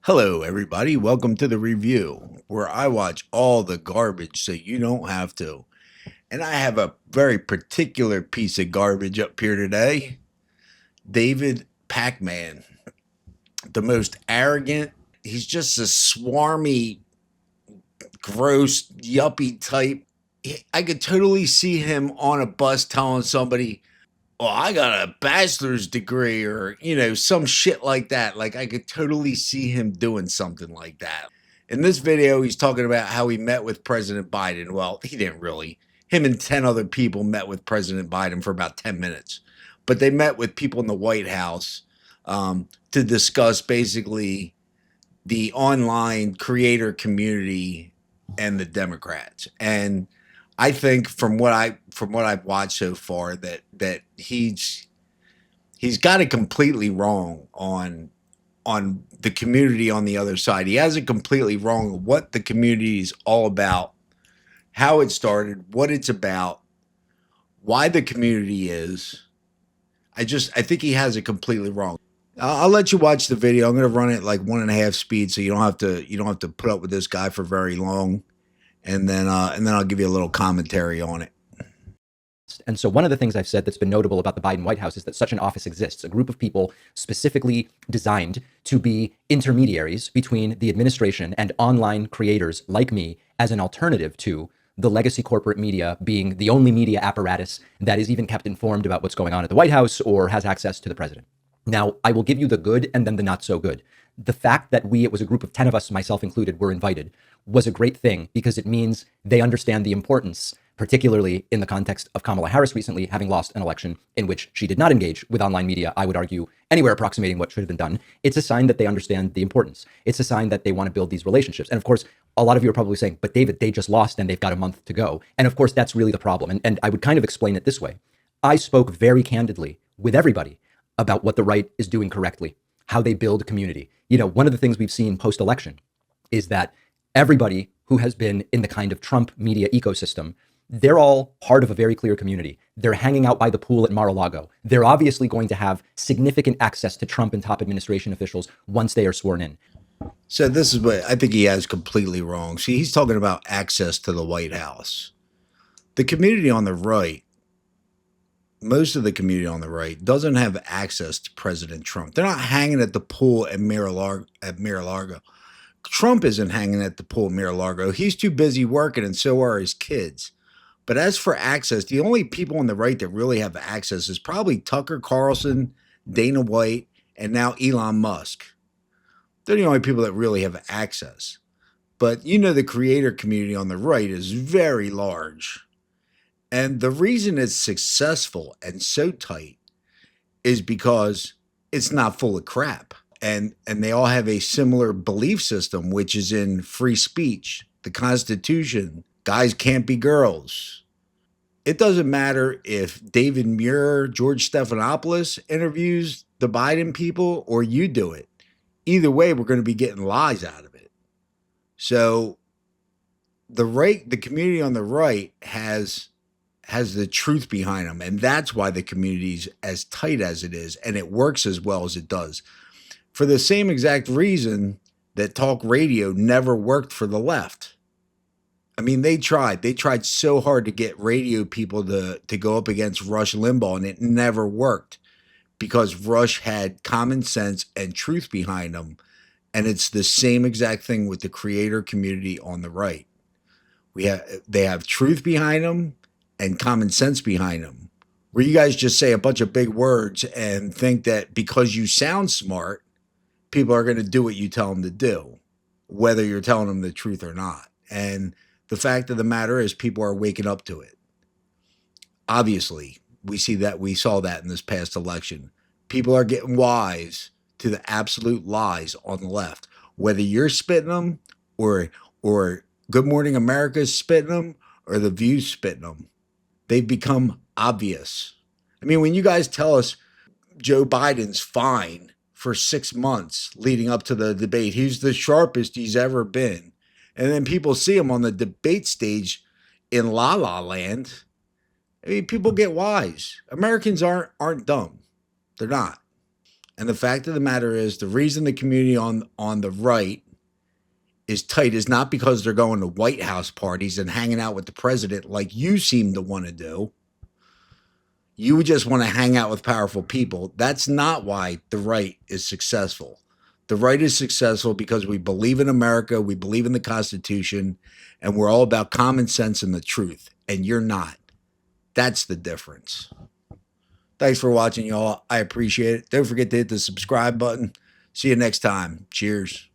Hello, everybody. Welcome to the review where I watch all the garbage so you don't have to. And I have a very particular piece of garbage up here today. David Pakman, the most arrogant. He's just a swarmy, gross, yuppie type. I could totally see him on a bus telling somebody, "Oh, I got a bachelor's degree," or, some shit like that. Like, I could totally see him doing something like that. In this video, he's talking about how he met with President Biden. Well, he didn't really. Him and 10 other people met with President Biden for about 10 minutes. But they met with people in the White House to discuss basically the online creator community and the Democrats. And I think from what I've watched so far that he's got it completely wrong on the community on the other side. He has it completely wrong what the community is all about, how it started, what it's about, why the community is. I think he has it completely wrong. I'll let you watch the video. I'm going to run it like 1.5 speed, so you don't have to put up with this guy for very long, and then I'll give you a little commentary on it. And so one of the things I've said that's been notable about the Biden White House is that such an office exists, a group of people specifically designed to be intermediaries between the administration and online creators like me as an alternative to the legacy corporate media being the only media apparatus that is even kept informed about what's going on at the White House or has access to the president. Now, I will give you the good and then the not so good. The fact that it was a group of 10 of us, myself included, were invited was a great thing because it means they understand the importance, particularly in the context of Kamala Harris recently having lost an election in which she did not engage with online media, I would argue, anywhere approximating what should have been done. It's a sign that they understand the importance. It's a sign that they want to build these relationships. And of course, a lot of you are probably saying, but David, they just lost and they've got a month to go. And of course, that's really the problem. And I would kind of explain it this way. I spoke very candidly with everybody about what the right is doing correctly, how they build community. One of the things we've seen post-election is that everybody who has been in the kind of Trump media ecosystem, they're all part of a very clear community. They're hanging out by the pool at Mar-a-Lago. They're obviously going to have significant access to Trump and top administration officials once they are sworn in. So this is what I think he has completely wrong. See, he's talking about access to the White House. The community on the right, most of the community on the right doesn't have access to President Trump. They're not hanging at the pool at Mar-a-Lago. Trump isn't hanging at the pool at Mar-a-Lago. He's too busy working, and so are his kids. But as for access, the only people on the right that really have access is probably Tucker Carlson, Dana White, and now Elon Musk. They're the only people that really have access. But the creator community on the right is very large. And the reason it's successful and so tight is because it's not full of crap. And they all have a similar belief system, which is in free speech, the Constitution, guys can't be girls. It doesn't matter if David Muir, George Stephanopoulos interviews the Biden people or you do it. Either way, we're going to be getting lies out of it. So the community on the right has the truth behind them, and that's why the community's as tight as it is, and it works as well as it does. For the same exact reason that talk radio never worked for the left. I mean, they tried so hard to get radio people to go up against Rush Limbaugh, and it never worked because Rush had common sense and truth behind him. And it's the same exact thing with the creator community on the right. They have truth behind them and common sense behind them. Where you guys just say a bunch of big words and think that because you sound smart, people are going to do what you tell them to do, whether you're telling them the truth or not. And the fact of the matter is people are waking up to it. Obviously, we saw that in this past election. People are getting wise to the absolute lies on the left. Whether you're spitting them or Good Morning America is spitting them or The View's spitting them, they've become obvious. I mean, when you guys tell us Joe Biden's fine for 6 months leading up to the debate, he's the sharpest he's ever been, and then people see him on the debate stage in La La Land, I mean, people get wise. Americans aren't dumb. They're not. And the fact of the matter is, the reason the community on the right is tight is not because they're going to White House parties and hanging out with the president like you seem to want to do. You just want to hang out with powerful people. That's not why the right is successful. The right is successful because we believe in America, we believe in the Constitution, and we're all about common sense and the truth. And you're not. That's the difference. Thanks for watching, y'all. I appreciate it. Don't forget to hit the subscribe button. See you next time. Cheers.